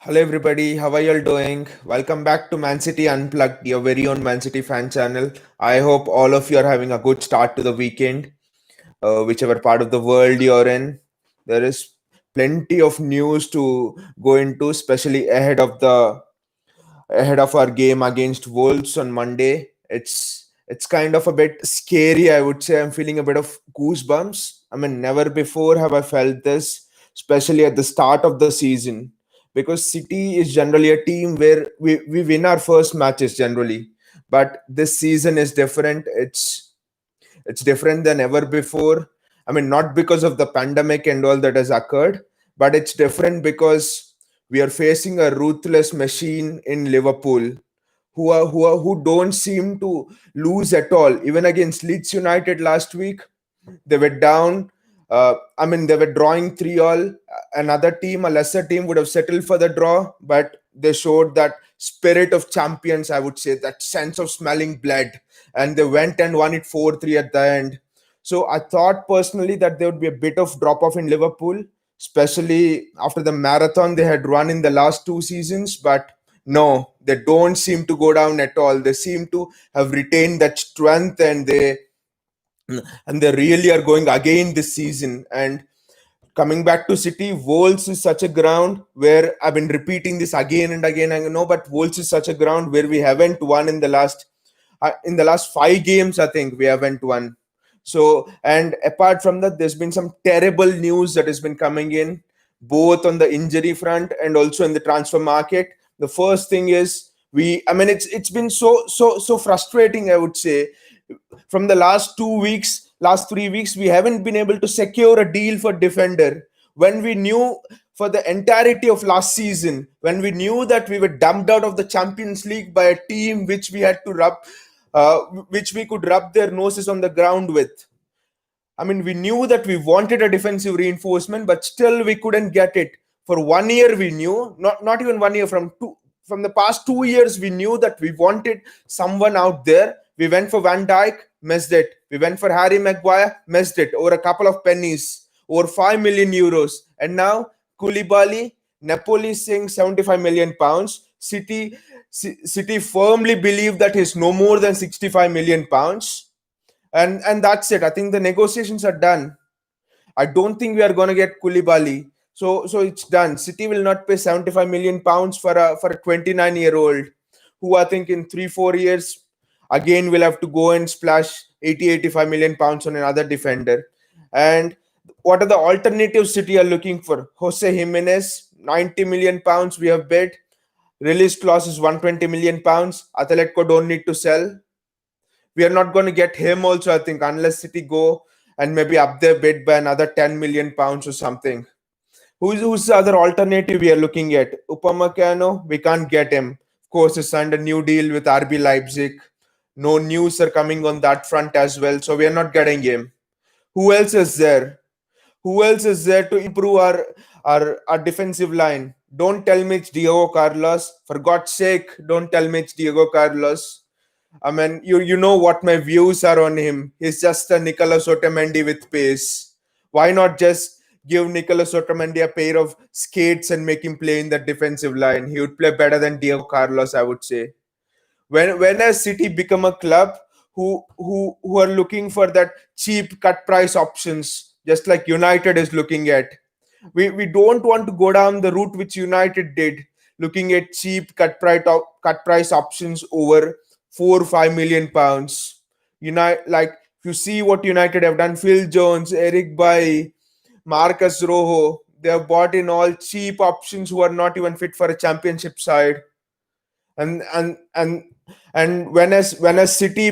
Hello everybody, how are you all doing? Welcome back to Mancity Unplugged, your very own Mancity fan channel. I hope all of you are having a good start to the weekend, whichever part of the world you're in. There is plenty of news to go into, especially ahead of our game against Wolves on Monday. It's kind of a bit scary, I would say. I'm feeling a bit of goosebumps. I mean, never before have I felt this, especially at the start of the season. Because City is generally a team where we win our first matches generally. But this season is different. It's different than ever before. I mean, not because of the pandemic and all that has occurred, but it's different because we are facing a ruthless machine in Liverpool who don't seem to lose at all. Even against Leeds United last week, they were down. I mean, they were drawing 3-all. Another team, a lesser team, would have settled for the draw, but they showed that spirit of champions, I would say, that sense of smelling blood. And they went and won it 4-3 at the end. So I thought personally that there would be a bit of drop off in Liverpool, especially after the marathon they had run in the last two seasons. But no, they don't seem to go down at all. They seem to have retained that strength, and they really are going again this season. And coming back to City, Wolves is such a ground where I've been repeating this again and again. I know, but Wolves is such a ground where we haven't won in the last 5 games. I think we haven't won. So, and apart from that, there's been some terrible news that has been coming in, both on the injury front and also in the transfer market. The first thing is I mean, it's been so frustrating, I would say. From the last 2 weeks, last 3 weeks, we haven't been able to secure a deal for defender. When we knew for the entirety of last season, when we knew that we were dumped out of the Champions League by a team which we had to which we could rub their noses on the ground with. I mean, we knew that we wanted a defensive reinforcement, but still we couldn't get it. For 1 year, we knew, not even 1 year, from the past 2 years, we knew that we wanted someone out there. We went for Van Dijk, missed it. We went for Harry Maguire, missed it over a couple of pennies, over 5 million euros. And now Koulibaly, Napoli saying 75 million pounds. City firmly believe that he's no more than 65 million pounds, and that's it. I think the negotiations are done. I don't think we are going to get Koulibaly. So it's done. City will not pay 75 million pounds for a 29-year-old who I think in 3-4 years again will have to go and splash 85 million pounds on another defender. And what are the alternatives City are looking for? Jose Jimenez, 90 million pounds we have bid. Release clause is 120 million pounds. Atletico don't need to sell. We are not going to get him also, I think, unless City go and maybe up their bid by another 10 million pounds or something. Who's the other alternative we are looking at? Upamecano, we can't get him. Of course, he signed a new deal with RB Leipzig. No news are coming on that front as well, so we are not getting him. Who else is there? Who else is there to improve our defensive line? Don't tell me it's Diego Carlos. For God's sake, don't tell me it's Diego Carlos. I mean, you know what my views are on him. He's just a Nicolas Otamendi with pace. Why not just give Nicolas Otamendi a pair of skates and make him play in the defensive line? He would play better than Diego Carlos, I would say. When has City become a club who are looking for that cheap cut price options, just like United is looking at? We don't want to go down the route which United did, looking at cheap cut price options over 4 or 5 million pounds. Like if you see what United have done, Phil Jones, Eric Bailly, Marcus Rojo, they have bought in all cheap options who are not even fit for a championship side. And when has City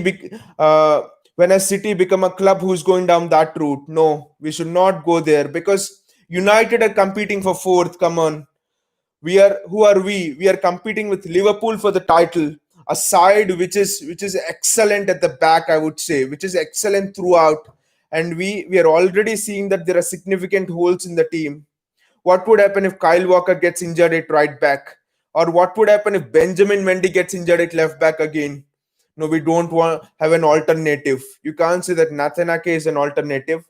become a club who's going down that route? No, we should not go there because United are competing for fourth. Come on, who are we? We are competing with Liverpool for the title, a side which is excellent at the back, I would say, which is excellent throughout, and we are already seeing that there are significant holes in the team. What would happen if Kyle Walker gets injured at right back? Or what would happen if Benjamin Mendy gets injured at left back again? No, we don't want have an alternative. You can't say that Nathan Ake is an alternative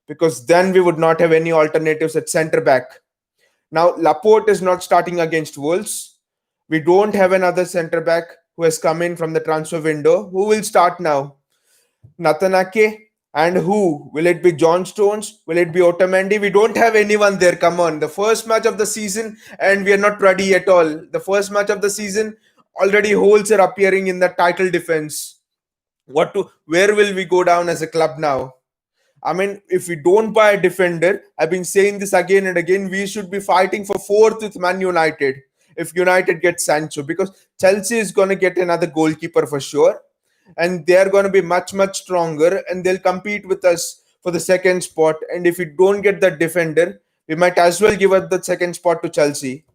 because then we would not have any alternatives at centre back. Now Laporte is not starting against Wolves. We don't have another centre back who has come in from the transfer window. Who will start now? Natanake? And who? Will it be John Stones? Will it be Otamendi? We don't have anyone there. Come on. The first match of the season, and we are not ready at all. The first match of the season, already holes are appearing in the title defense. Where will we go down as a club now? I mean, if we don't buy a defender, I've been saying this again and again, we should be fighting for fourth with Man United if United gets Sancho, because Chelsea is going to get another goalkeeper for sure. And they are going to be much, much stronger, and they'll compete with us for the second spot. And if we don't get that defender, we might as well give up the second spot to Chelsea.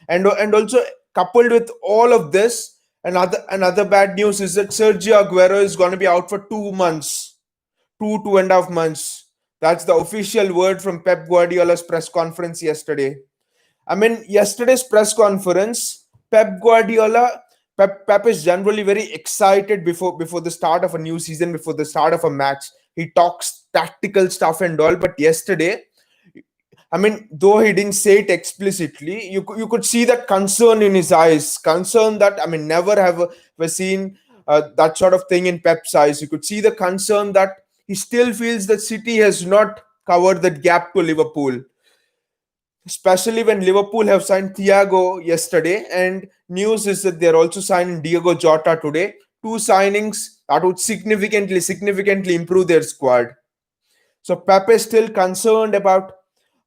And also, coupled with all of this, another bad news is that Sergio Aguero is going to be out for 2 months, 2.5 months. That's the official word from Pep Guardiola's press conference yesterday. I mean, yesterday's press conference, Pep is generally very excited before the start of a new season, before the start of a match. He talks tactical stuff and all, but yesterday, I mean, though he didn't say it explicitly, you could see that concern in his eyes. Concern that, I mean, never have we seen that sort of thing in Pep's eyes. You could see the concern that he still feels that City has not covered that gap to Liverpool, especially when Liverpool have signed Thiago yesterday, and news is that they're also signing Diego Jota today. Two signings that would significantly improve their squad. So Pep is still concerned about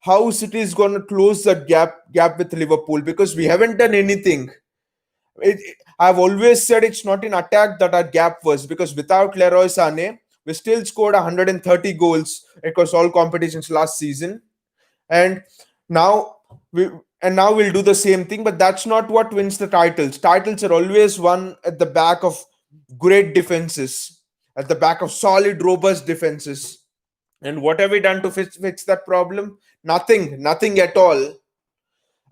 how City is going to close that gap with Liverpool, because we haven't done anything. I've always said it's not in attack that our gap was, because without Leroy Sané, we still scored 130 goals across all competitions last season, and now we now we'll do the same thing. But that's not what wins the titles. Titles are always won at the back of great defenses, at the back of solid, robust defenses. And what have we done to fix that problem? Nothing at all.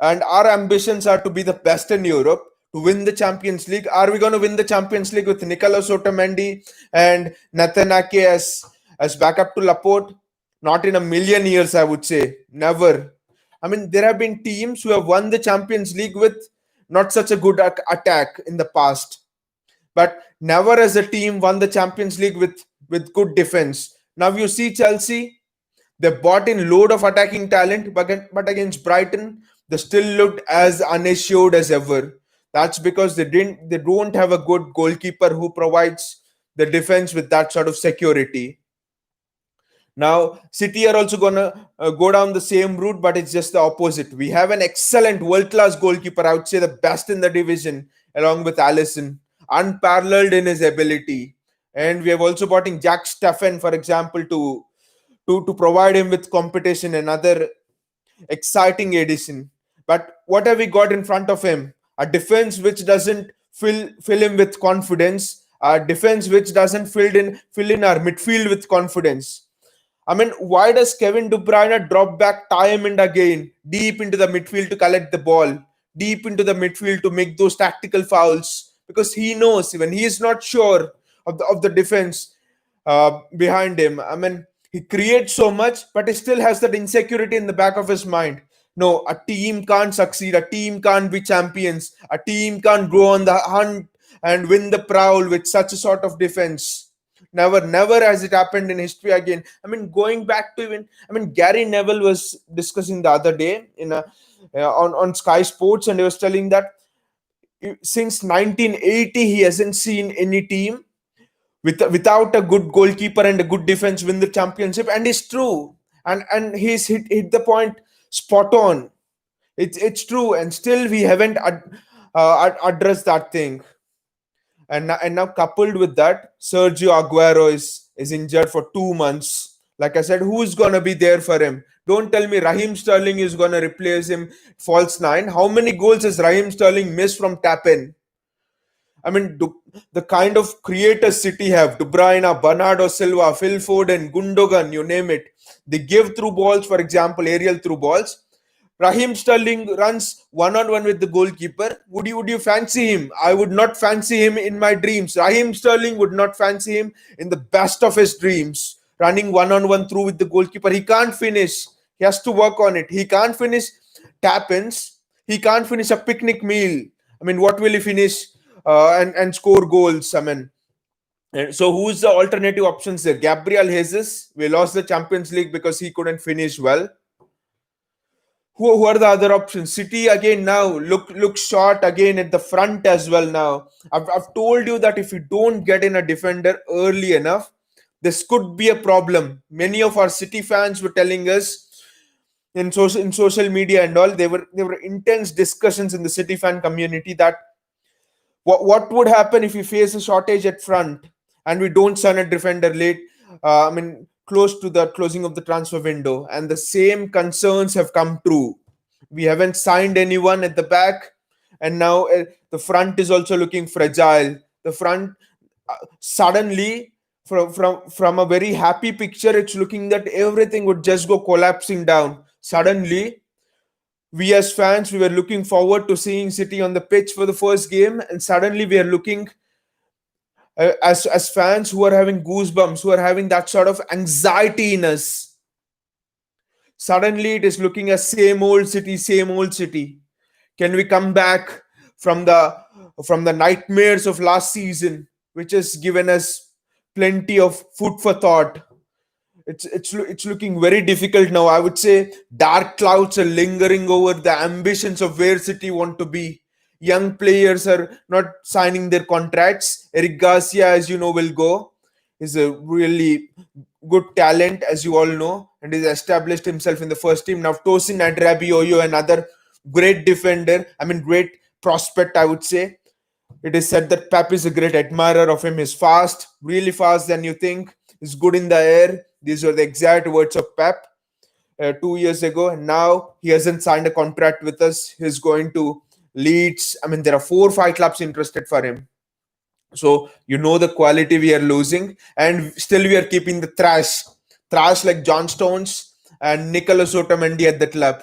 And our ambitions are to be the best in Europe, to win the Champions League. Are we going to win the Champions League with Nicolas Otamendi and Nathan Ake as backup to Laporte? Not in a million years, I would say. Never. I mean, there have been teams who have won the Champions League with not such a good attack in the past, but never as a team won the Champions League with good defense. Now you see Chelsea, they bought in load of attacking talent, but against Brighton, they still looked as unassured as ever. That's because they don't have a good goalkeeper who provides the defense with that sort of security. Now, City are also gonna go down the same route, but it's just the opposite. We have an excellent world-class goalkeeper, I would say the best in the division, along with Allison, unparalleled in his ability. And we have also brought in Jack Steffen, for example, to provide him with competition, another exciting addition. But what have we got in front of him? A defense which doesn't fill him with confidence. A defense which doesn't fill in our midfield with confidence. I mean, why does Kevin De Bruyne drop back time and again deep into the midfield to collect the ball, deep into the midfield to make those tactical fouls? Because he knows when he is not sure of the defense behind him. I mean, he creates so much, but he still has that insecurity in the back of his mind. No, a team can't succeed. A team can't be champions. A team can't go on the hunt and win the prowl with such a sort of defense. Never has it happened in history again. I mean, going back to even, I mean, Gary Neville was discussing the other day on Sky Sports, and he was telling that since 1980 he hasn't seen any team without a good goalkeeper and a good defense win the championship, and it's true. And he's hit the point spot on. It's true, and still we haven't addressed that thing. And now coupled with that, Sergio Aguero is injured for 2 months. Like I said, who's gonna be there for him? Don't tell me Raheem Sterling is gonna replace him false nine. How many goals has Raheem Sterling missed from tap in? I mean, the kind of creators City have, De Bruyne, Bernardo Silva, Phil Foden, Gundogan, you name it. They give through balls, for example, aerial through balls. Raheem Sterling runs one-on-one with the goalkeeper. Would you fancy him? I would not fancy him in my dreams. Raheem Sterling would not fancy him in the best of his dreams. Running one-on-one through with the goalkeeper. He can't finish. He has to work on it. He can't finish tap ins, he can't finish a picnic meal. I mean, what will he finish and score goals? I mean, and so who's the alternative options there? Gabriel Jesus, we lost the Champions League because he couldn't finish well. Who are the other options? City again now look short again at the front as well now. I've told you that if you don't get in a defender early enough, this could be a problem. Many of our City fans were telling us in social media and all, there were intense discussions in the City fan community that what would happen if we face a shortage at front and we don't sign a defender late, I mean close to the closing of the transfer window, and the same concerns have come true. We haven't signed anyone at the back, and now the front is also looking fragile. The front suddenly, from a very happy picture, it's looking that everything would just go collapsing down suddenly. We as fans, we were looking forward to seeing City on the pitch for the first game, and suddenly we are looking, as fans who are having goosebumps, who are having that sort of anxiety in us. Suddenly it is looking as same old City, same old City. Can we come back from the nightmares of last season, which has given us plenty of food for thought? It's looking very difficult now. I would say dark clouds are lingering over the ambitions of where City want to be. Young players are not signing their contracts. Eric Garcia, as you know, will go. Is a really good talent, as you all know, and he's established himself in the first team. Now Tosin Adrabioyo, another great defender. I mean, great prospect, I would say. It is said that Pep is a great admirer of him. He's fast, really fast than you think. He's good in the air. These were the exact words of Pep 2 years ago. And now he hasn't signed a contract with us. He's going to Leeds. I mean, there are 4 or 5 clubs interested for him. So you know the quality we are losing, and still we are keeping the trash like John Stones and Nicolas Otamendi at the club.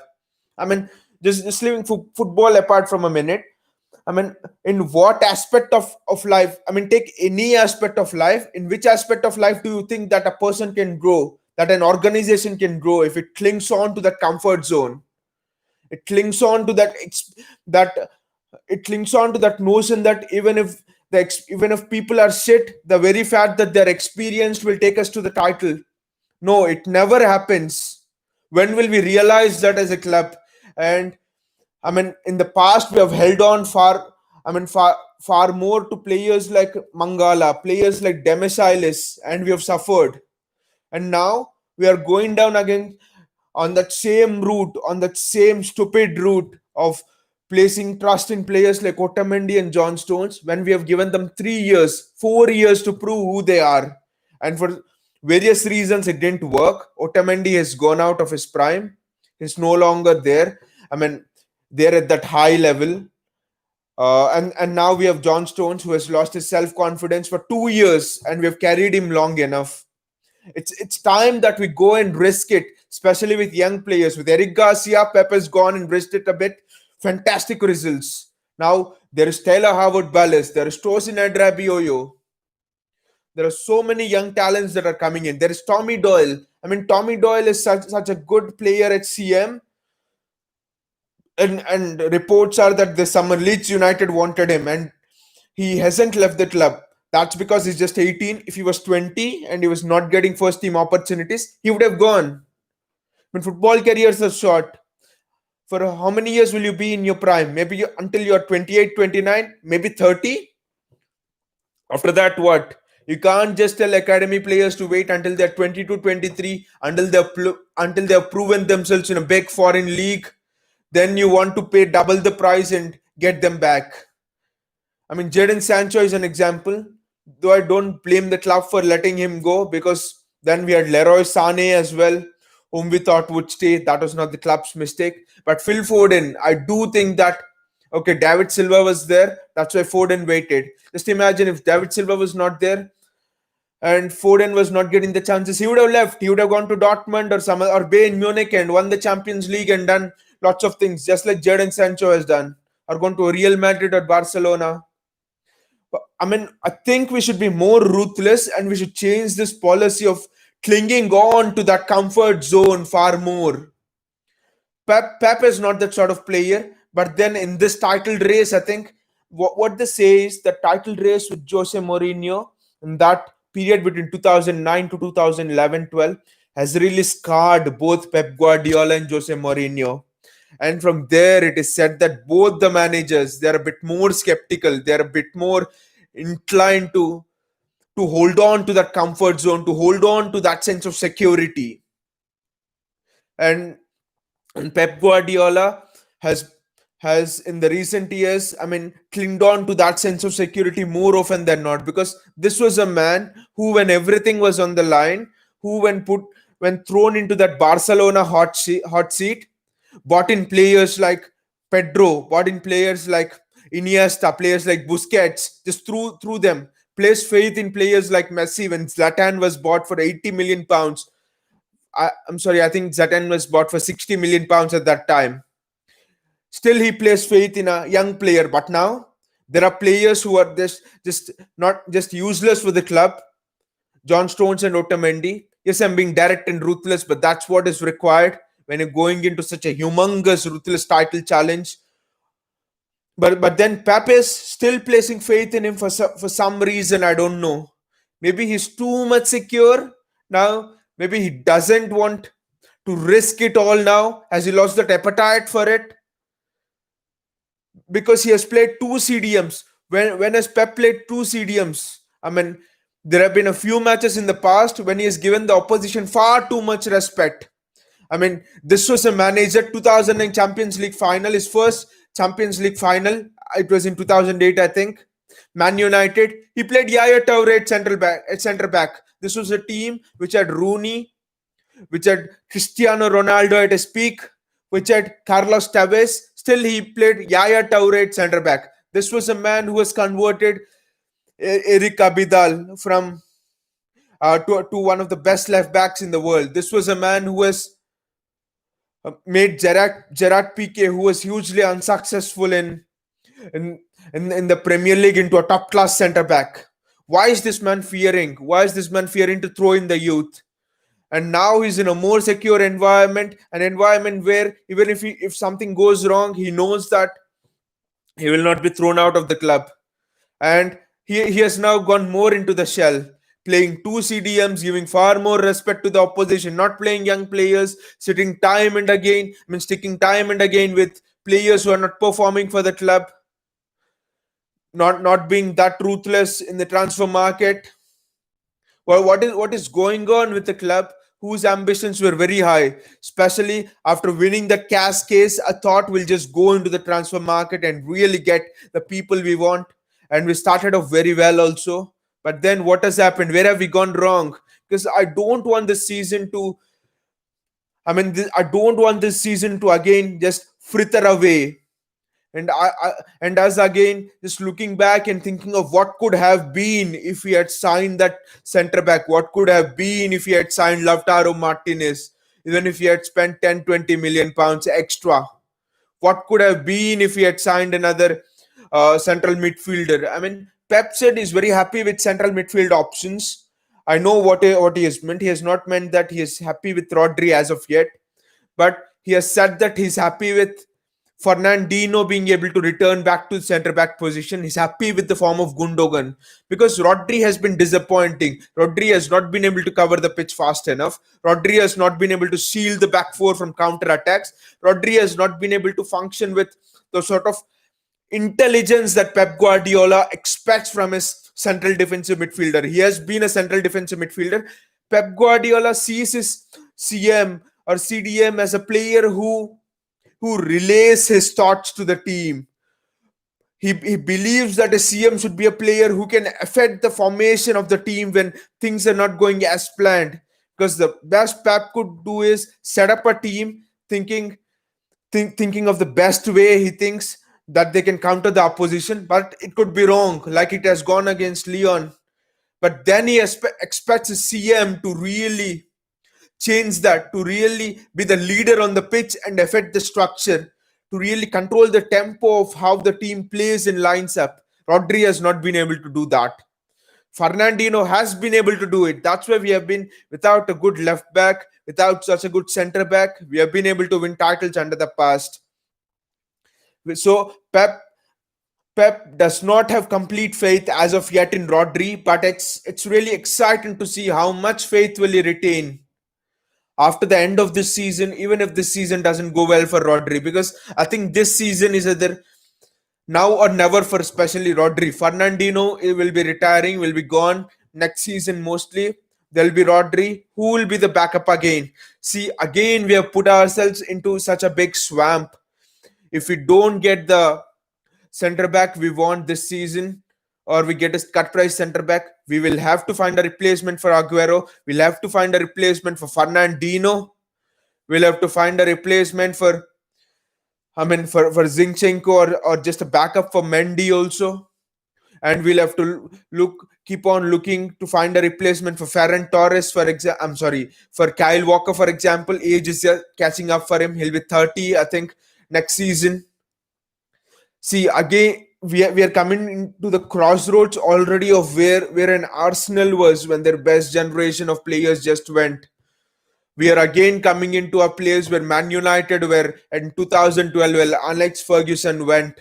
I mean, just leaving football apart from a minute. I mean, in what aspect of life? I mean, take any aspect of life. In which aspect of life do you think that a person can grow, that an organization can grow if it clings on to that comfort zone? It clings on to that it clings on to that notion that even if people are shit, the very fact that they're experienced will take us to the title. No, it never happens. When will we realize that as a club? And I mean, in the past, we have held on far more to players like Mangala, players like Demisilis, and we have suffered. And now we are going down again on that same route, on that same stupid route of placing trust in players like Otamendi and John Stones when we have given them 3 years, 4 years to prove who they are. And for various reasons, it didn't work. Otamendi has gone out of his prime. He's no longer there. I mean, they're at that high level. And now we have John Stones, who has lost his self confidence for 2 years, and we have carried him long enough. It's time that we go and risk it, especially with young players. With Eric Garcia, Pep has gone and risked it a bit. Fantastic results. Now there is Taylor Howard Ballas, there is Tosin Adrabioyo. There are so many young talents that are coming in. There is Tommy Doyle. I mean, Tommy Doyle is such a good player at CM, and reports are that the summer Leeds United wanted him, and he hasn't left the club. That's because he's just 18. If he was 20 and he was not getting first team opportunities, he would have gone. When football careers are short, for how many years will you be in your prime? Maybe until you're 28, 29, maybe 30. After that, what? You can't just tell academy players to wait until they're 22, 23, until they've proven themselves in a big foreign league. Then you want to pay double the price and get them back. I mean, Jadon Sancho is an example, though I don't blame the club for letting him go, because then we had Leroy Sané as well, whom we thought would stay. That was not the club's mistake. But Phil Foden, I do think that, okay, David Silva was there. That's why Foden waited. Just imagine if David Silva was not there and Foden was not getting the chances, he would have left. He would have gone to Dortmund or Bayern Munich and won the Champions League and done lots of things, just like Jadon Sancho has done, or gone to Real Madrid or Barcelona. I mean, I think we should be more ruthless, and we should change this policy of clinging on to that comfort zone far more. Pep is not that sort of player. But then in this title race, I think what they say is the title race with Jose Mourinho in that period between 2009 to 2011-12 has really scarred both Pep Guardiola and Jose Mourinho. And from there, it is said that both the managers, they're a bit more skeptical. They're a bit more inclined to hold on to that comfort zone, to hold on to that sense of security. And Pep Guardiola has has in the recent years, I mean, clinged on to that sense of security more often than not, because this was a man who, when everything was on the line, who when thrown into that Barcelona hot seat, bought in players like Pedro, bought in players like Iniesta, players like Busquets, just through them. Placed faith in players like Messi when Zlatan was bought for 80 million pounds. I'm sorry, I think Zlatan was bought for 60 million pounds at that time. Still, he placed faith in a young player. But now there are players who are just not just useless for the club. John Stones and Otamendi. Yes, I'm being direct and ruthless, but that's what is required when you're going into such a humongous ruthless title challenge. But then Pep is still placing faith in him for some reason. I don't know. Maybe he's too much secure now. Maybe he doesn't want to risk it all now. Has he lost that appetite for it? Because he has played two CDMs. When has Pep played two CDMs? I mean, there have been a few matches in the past when he has given the opposition far too much respect. I mean, this was a manager 2009 Champions League final, his first Champions League final. It was in 2008, I think. Man United. He played Yaya Toure at central back. At center back. This was a team which had Rooney, which had Cristiano Ronaldo at his peak, which had Carlos Tevez. Still, he played Yaya Toure at centre back. This was a man who has converted Eric Abidal from to one of the best left backs in the world. This was a man who has made Gerard Piqué, who was hugely unsuccessful in, in the Premier League, into a top class centre back. Why is this man fearing? Why is this man fearing to throw in the youth? And now he's in a more secure environment, an environment where even if something goes wrong, he knows that he will not be thrown out of the club. And he has now gone more into the shell, playing two CDMs, giving far more respect to the opposition, not playing young players, sitting time and again, I mean, sticking time and again with players who are not performing for the club, not being that ruthless in the transfer market. Well, what is going on with the club whose ambitions were very high, especially after winning the cash case? I thought we'll just go into the transfer market and really get the people we want, and we started off very well also. But then what has happened? Where have we gone wrong? Because I don't want this season to. I don't want this season to again just fritter away. And as again, just looking back and thinking of what could have been if we had signed that centre back, what could have been if we had signed Lautaro Martinez, even if he had spent 10-20 million pounds extra. What could have been if he had signed another central midfielder? I mean, Pep said he's very happy with central midfield options. I know what he has meant. He has not meant that he is happy with Rodri as of yet, but he has said that he's happy with Fernandinho being able to return back to the centre back position. He's happy with the form of Gundogan, because Rodri has been disappointing. Rodri has not been able to cover the pitch fast enough. Rodri has not been able to seal the back four from counter attacks. Rodri has not been able to function with the sort of intelligence that Pep Guardiola expects from his central defensive midfielder. He has been a central defensive midfielder. Pep Guardiola sees his CM or CDM as a player who relays his thoughts to the team. He believes that a CM should be a player who can affect the formation of the team when things are not going as planned. Because the best Pep could do is set up a team thinking of the best way he thinks that they can counter the opposition, but it could be wrong, like it has gone against Leon. But then he expects his CM to really change that, to really be the leader on the pitch and affect the structure, to really control the tempo of how the team plays and lines up. Rodri has not been able to do that. Fernandinho has been able to do it. That's why we have been without a good left back, without such a good centre back, we have been able to win titles under the past. So Pep does not have complete faith as of yet in Rodri, but it's really exciting to see how much faith will he retain after the end of this season, even if this season doesn't go well for Rodri, because I think this season is either now or never for especially Rodri. Fernandinho will be retiring, will be gone next season mostly. There'll be Rodri, who will be the backup again. See, again, we have put ourselves into such a big swamp. If we don't get the center back we want this season, or we get a cut price center back, we will have to find a replacement for Aguero. We'll have to find a replacement for Fernandinho. We'll have to find a replacement for, for Zinchenko, or just a backup for Mendy also. And we'll have to keep on looking to find a replacement for Ferran Torres, for Kyle Walker, for example. Age is catching up for him. He'll be 30, I think, next season. See, again, we are coming into the crossroads already of where an Arsenal was when their best generation of players just went. We are again coming into a place where Man United were in 2012, when Alex Ferguson went,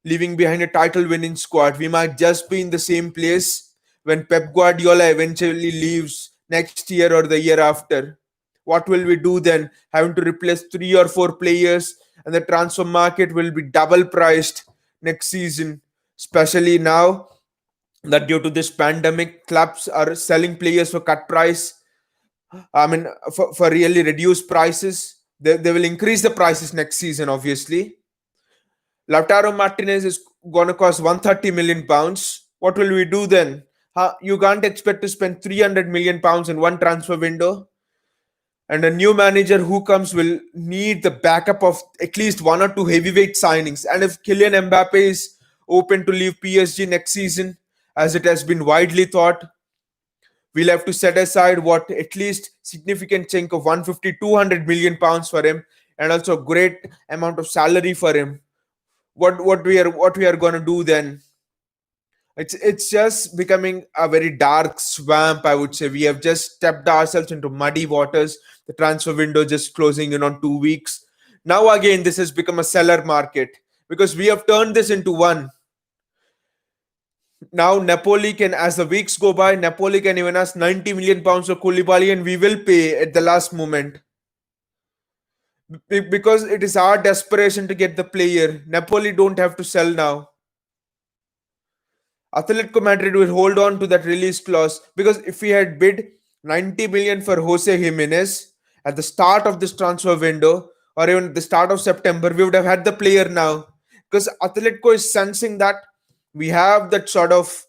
leaving behind a title winning squad. We might just be in the same place when Pep Guardiola eventually leaves next year or the year after. What will we do then? Having to replace 3 or 4 players, and the transfer market will be double priced next season, especially now that due to this pandemic, clubs are selling players for cut price. For really reduced prices. They will increase the prices next season, obviously. Lautaro Martinez is going to cost 130 million pounds. What will we do then? You can't expect to spend 300 million pounds in one transfer window. And a new manager who comes will need the backup of at least 1 or 2 heavyweight signings. And if Kylian Mbappe is open to leave PSG next season, as it has been widely thought, we'll have to set aside what at least significant chunk of 150 200 million pounds for him, and also a great amount of salary for him. What we are going to do then? It's just becoming a very dark swamp, I would say. We have just stepped ourselves into muddy waters. The transfer window just closing in on 2 weeks. Now again, this has become a seller market because we have turned this into one. Now Napoli can, as the weeks go by, Napoli can even ask 90 million pounds for Koulibaly, and we will pay at the last moment. Because it is our desperation to get the player. Napoli don't have to sell now. Atletico Madrid will hold on to that release clause, because if we had bid 90 million for Jose Jimenez at the start of this transfer window, or even at the start of September, we would have had the player now. Because Atletico is sensing that we have that sort of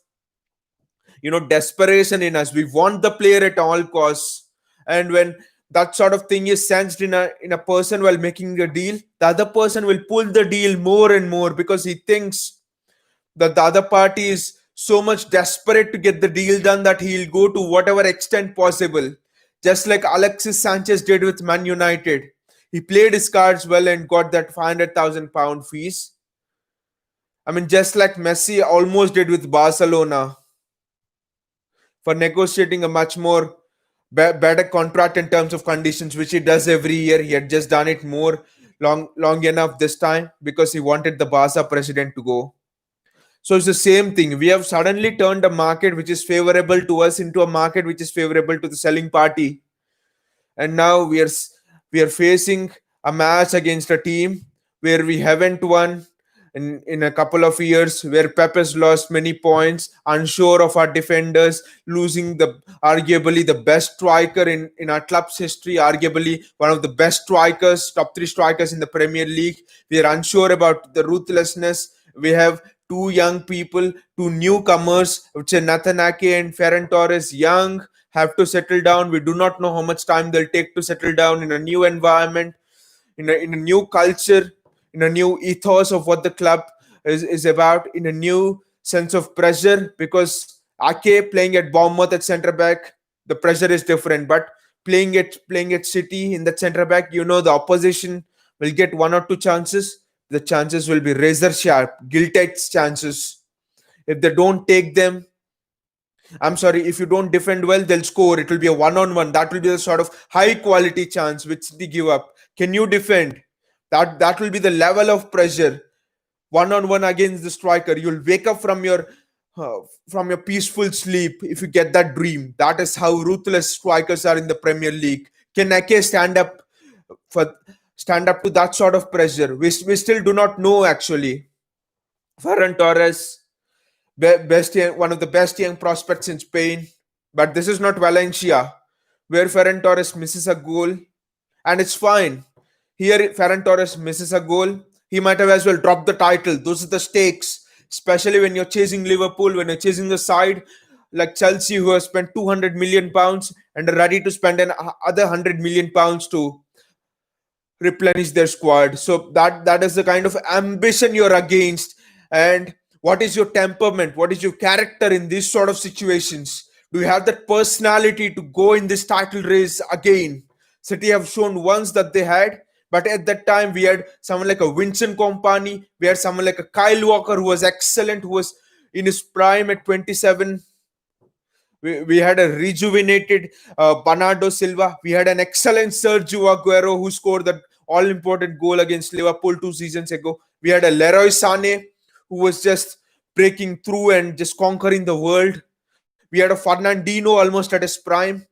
desperation in us. We want the player at all costs. And when that sort of thing is sensed in a person while making a deal, the other person will pull the deal more and more, because he thinks that the other party is so much desperate to get the deal done that he'll go to whatever extent possible. Just like Alexis Sanchez did with Man United. He played his cards well and got that £500,000 fees. Just like Messi almost did with Barcelona for negotiating a much more better contract in terms of conditions, which he does every year. He had just done it more long enough this time because he wanted the Barca president to go. So it's the same thing. We have suddenly turned a market which is favorable to us into a market which is favorable to the selling party. And now we are facing a match against a team where we haven't won in a couple of years, where Pep has lost many points, unsure of our defenders, losing the arguably the best striker in our club's history, arguably one of the best strikers, top 3 strikers in the Premier League. We are unsure about the ruthlessness. We have 2 young people, 2 newcomers, which are Nathan Ake and Ferran Torres, young, have to settle down. We do not know how much time they'll take to settle down in a new environment, in a new culture, in a new ethos of what the club is about, in a new sense of pressure. Because Ake playing at Bournemouth at centre back, the pressure is different. But playing at City in that centre back, the opposition will get 1 or 2 chances. The chances will be razor sharp, gilt edged chances. If they don't take them, I'm sorry, if you don't defend well, they'll score. It will be a one-on-one. That will be the sort of high quality chance which they give up. Can you defend? That will be the level of pressure. One-on-one against the striker. You'll wake up uh, from your peaceful sleep if you get that dream. That is how ruthless strikers are in the Premier League. Can Ake for stand up to that sort of pressure? We still do not know actually. Ferran Torres, one of the best young prospects in Spain. But this is not Valencia, where Ferran Torres misses a goal, and it's fine. Here, Ferran Torres misses a goal. He might have as well dropped the title. Those are the stakes, especially when you're chasing Liverpool, when you're chasing the side like Chelsea, who have spent 200 million pounds and are ready to spend another 100 million pounds to replenish their squad. So that is the kind of ambition you're against. And what is your temperament? What is your character in these sort of situations? Do you have that personality to go in this title race again? City have shown once that they had, but at that time we had someone like a Vincent Kompany, we had someone like a Kyle Walker who was excellent, who was in his prime at 27. We had a rejuvenated Bernardo Silva. We had an excellent Sergio Aguero who scored that all important goal against Liverpool 2 seasons ago. We had a Leroy Sané who was just breaking through and just conquering the world. We had a Fernandinho almost at his prime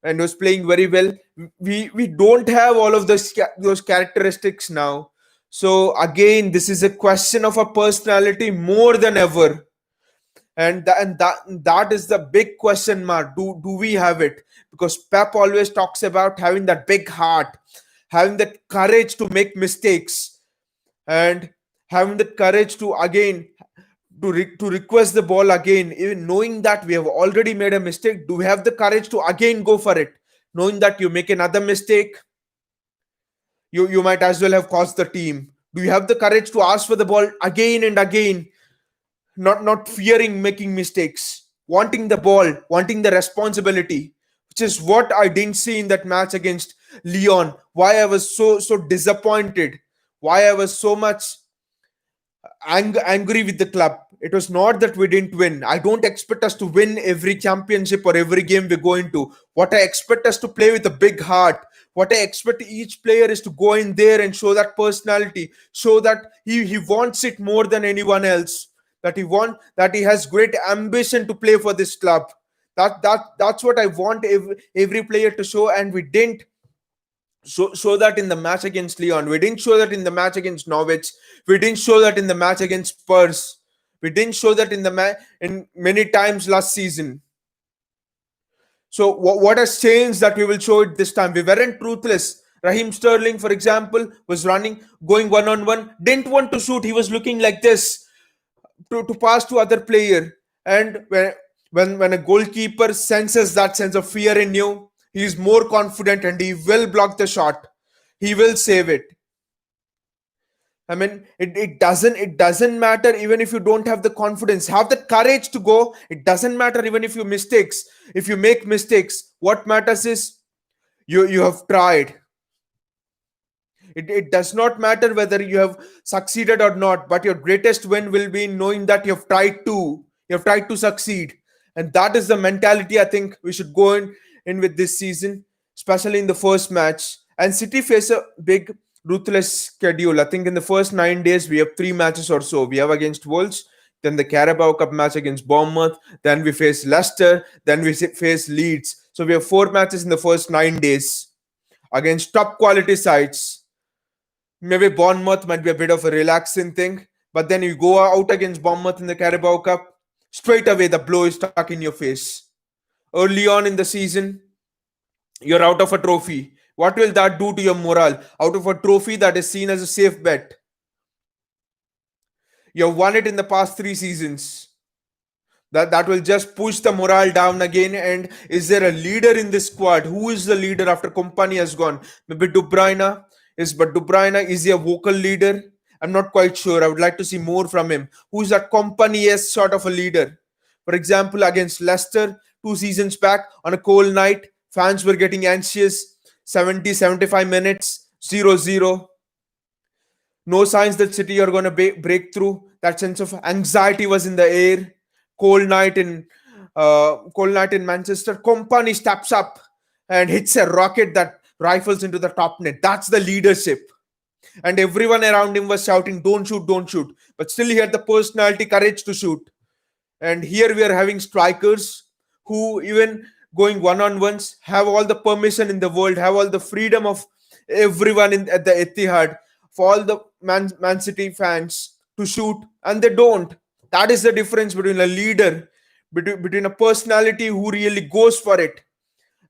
and was playing very well. We don't have all of those characteristics now. So again, this is a question of a personality more than ever, and that is the big question mark. Do we have it? Because Pep always talks about having that big heart, having that courage to make mistakes, and having the courage to again to request the ball again, even knowing that we have already made a mistake. Do we have the courage to again go for it, knowing that you make another mistake, you might as well have cost the team? Do you have the courage to ask for the ball again and again, not fearing making mistakes, wanting the ball, wanting the responsibility, which is what I didn't see in that match against Lyon? Why I was so disappointed, why I was so much angry with the club. It was not that we didn't win. I don't expect us to win every championship or every game we go into. What I expect us to play with a big heart. What I expect each player is to go in there and show that personality, show that he wants it more than anyone else. That he has great ambition to play for this club. That's what I want every player to show, and we didn't show that in the match against Leon. We didn't show that in the match against Norwich. We didn't show that in the match against Spurs. We didn't show that in many times last season. So what has changed that we will show it this time? We weren't ruthless. Raheem Sterling, for example, was running, going one on one, didn't want to shoot. He was looking like this to pass to other player. And when a goalkeeper senses that sense of fear in you, he is more confident and he will block the shot. He will save it. I mean, it doesn't matter even if you don't have the confidence. Have the courage to go. It doesn't matter even if you make mistakes. What matters is you have tried. It does not matter whether you have succeeded or not, but your greatest win will be in knowing that you have tried to succeed. And that is the mentality I think we should go in with this season, especially in the first match. And City face a big ruthless schedule. I think in the first 9 days we have three matches or so. We have against Wolves, then the Carabao Cup match against Bournemouth, then we face Leicester, then we face Leeds. So we have four matches in the first 9 days against top quality sides. Maybe Bournemouth might be a bit of a relaxing thing, but then you go out against Bournemouth in the Carabao Cup, straight away the blow is stuck in your face. Early on in the season, you're out of a trophy. What will that do to your morale? Out of a trophy that is seen as a safe bet. You've won it in the past 3 seasons. That will just push the morale down again. And is there a leader in this squad? Who is the leader after Company has gone? Maybe De Bruyne is, but De Bruyne, is he a vocal leader? I'm not quite sure. I would like to see more from him. Who is that Company as sort of a leader? For example, against Leicester 2 seasons back on a cold night, fans were getting anxious. 70, 75 minutes, 0-0. No signs that City are going to break through. That sense of anxiety was in the air. Cold night in cold night in Manchester, Company steps up and hits a rocket that rifles into the top net. That's the leadership. And everyone around him was shouting, "Don't shoot, don't shoot." But still, he had the personality, courage to shoot. And here we are having strikers who, even going one on ones, have all the permission in the world, have all the freedom of everyone at the Etihad, for all the Man City fans to shoot, and they don't. That is the difference between a leader, between a personality who really goes for it,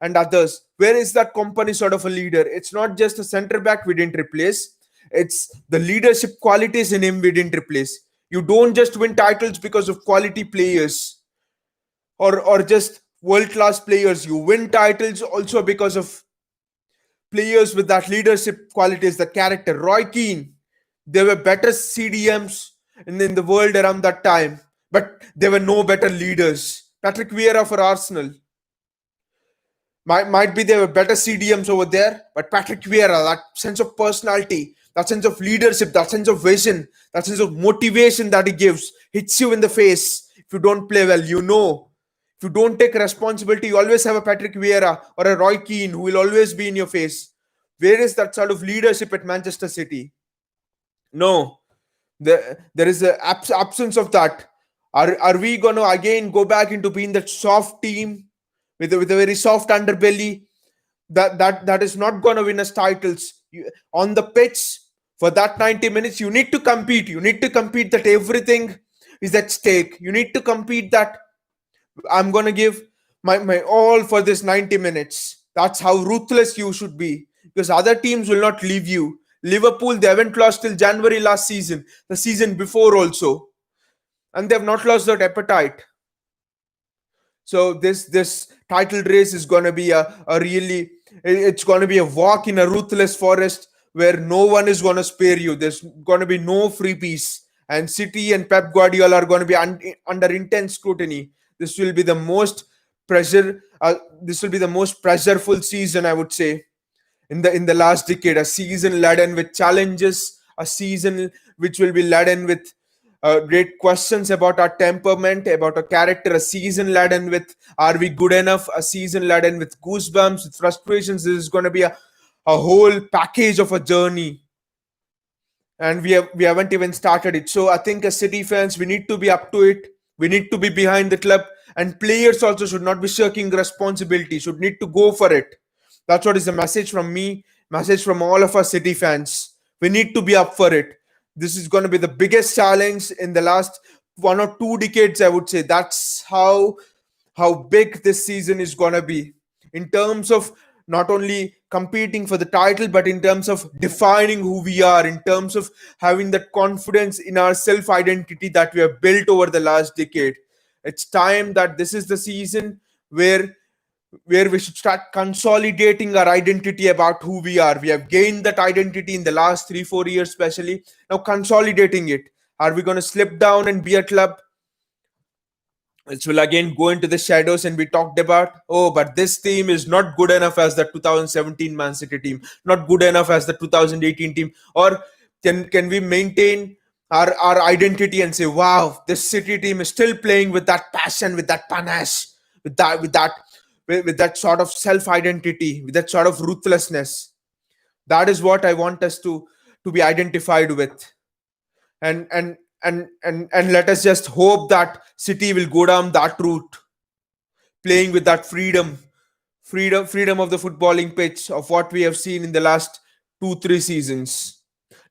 and others. Where is that Company sort of a leader? It's not just a center back we didn't replace, it's the leadership qualities in him we didn't replace. You don't just win titles because of quality players, or just world class players. You win titles also because of players with that leadership qualities, the character. Roy Keane, there were better CDMs in the world around that time, but there were no better leaders. Patrick Vieira for Arsenal. Might be there were better CDMs over there, but Patrick Vieira, that sense of personality, that sense of leadership, that sense of vision, that sense of motivation that he gives, hits you in the face if you don't play well. You know, if you don't take responsibility, you always have a Patrick Vieira or a Roy Keane who will always be in your face. Where is that sort of leadership at Manchester City? No, there is an absence of that. Are we going to again go back into being that soft team with a very soft underbelly that is not going to win us titles? On the pitch, for that 90 minutes, you need to compete. You need to compete that everything is at stake. You need to compete that I'm going to give my all for this 90 minutes. That's how ruthless you should be, because other teams will not leave you. Liverpool, they haven't lost till January last season, the season before also, and they have not lost that appetite. So this title race is going to be a really, it's going to be a walk in a ruthless forest where no one is going to spare you. There's going to be no freebies, and City and Pep Guardiola are going to be under intense scrutiny. This will be the most pressure. This will be the most pressureful season, I would say, in the last decade. A season laden with challenges, a season which will be laden with great questions about our temperament, about our character, a season laden with are we good enough, a season laden with goosebumps, with frustrations. This is going to be a whole package of a journey, and we haven't even started it. So I think as City fans, we need to be up to it. We need to be behind the club, and players also should not be shirking responsibility. Should need to go for it. That's what is the message from me. Message from all of us City fans. We need to be up for it. This is going to be the biggest challenge in the last 1 or 2 decades, I would say. That's how big this season is going to be, in terms of not only competing for the title, but in terms of defining who we are, in terms of having that confidence in our self identity that we have built over the last decade. It's time that this is the season where we should start consolidating our identity about who we are. We have gained that identity in the last 3 4 years, especially. Now consolidating it. Are we going to slip down and be a club which will again go into the shadows and be talked about? Oh, but this team is not good enough as the 2017 Man City team, not good enough as the 2018 team. Or can we maintain our identity and say, wow, this City team is still playing with that passion, with that panache, with that sort of self identity, with that sort of ruthlessness? That is what I want us to be identified with. And let us just hope that City will go down that route, playing with that freedom of the footballing pitch of what we have seen in the last 2 3 seasons.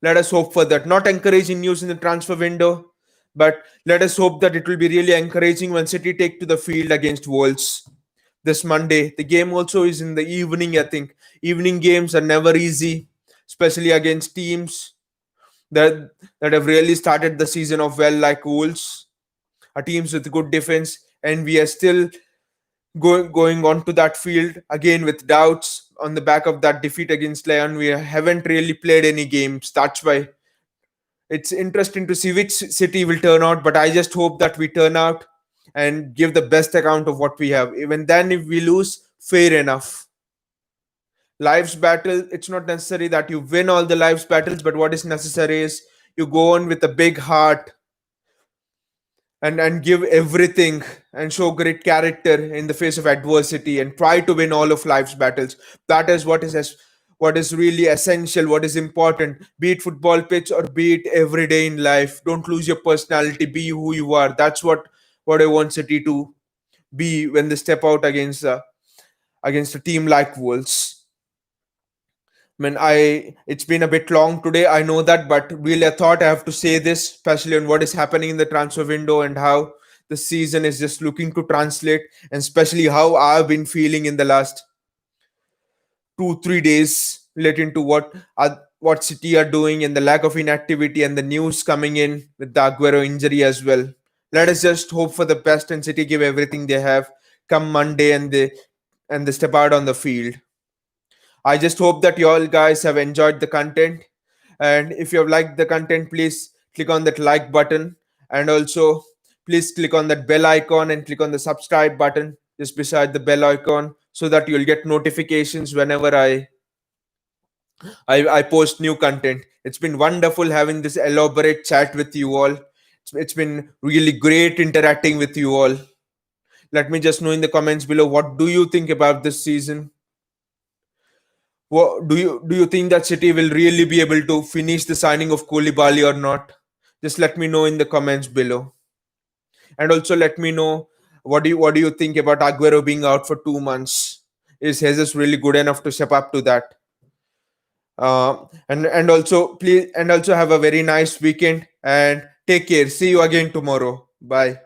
Let us hope for that. Not encouraging news in the transfer window, but let us hope that it will be really encouraging when City take to the field against Wolves this Monday. The game also is in the evening, I think. Evening games are never easy, especially against teams that that have really started the season off well, like Wolves, are teams with good defense, and we are still going on to that field again with doubts on the back of that defeat against Lyon. We haven't really played any games. That's why it's interesting to see which City will turn out. But I just hope that we turn out and give the best account of what we have. Even then, if we lose, fair enough. Life's battle, it's not necessary that you win all the life's battles, but what is necessary is you go on with a big heart, and give everything and show great character in the face of adversity and try to win all of life's battles. That is what is really essential, what is important, be it football pitch or be it every day in life. Don't lose your personality, be who you are. That's what I want City to be when they step out against a team like Wolves. I mean, it's been a bit long today, I know that, but really I thought I have to say this, especially on what is happening in the transfer window and how the season is just looking to translate, and especially how I've been feeling in the last 2 3 days relating to what City are doing and the lack of inactivity and the news coming in with the Aguero injury as well. Let us just hope for the best and City give everything they have come Monday and they step out on the field. I just hope that you all guys have enjoyed the content. And if you have liked the content, please click on that like button. And also, please click on that bell icon and click on the subscribe button just beside the bell icon so that you'll get notifications whenever I post new content. It's been wonderful having this elaborate chat with you all. It's been really great interacting with you all. Let me just know in the comments below, what do you think about this season? What do you think that City will really be able to finish the signing of Koulibaly or not? Just let me know in the comments below, and also let me know what do you think about Aguero being out for 2 months? Is Jesus really good enough to step up to that? And also please and also have a very nice weekend and take care. See you again tomorrow. Bye.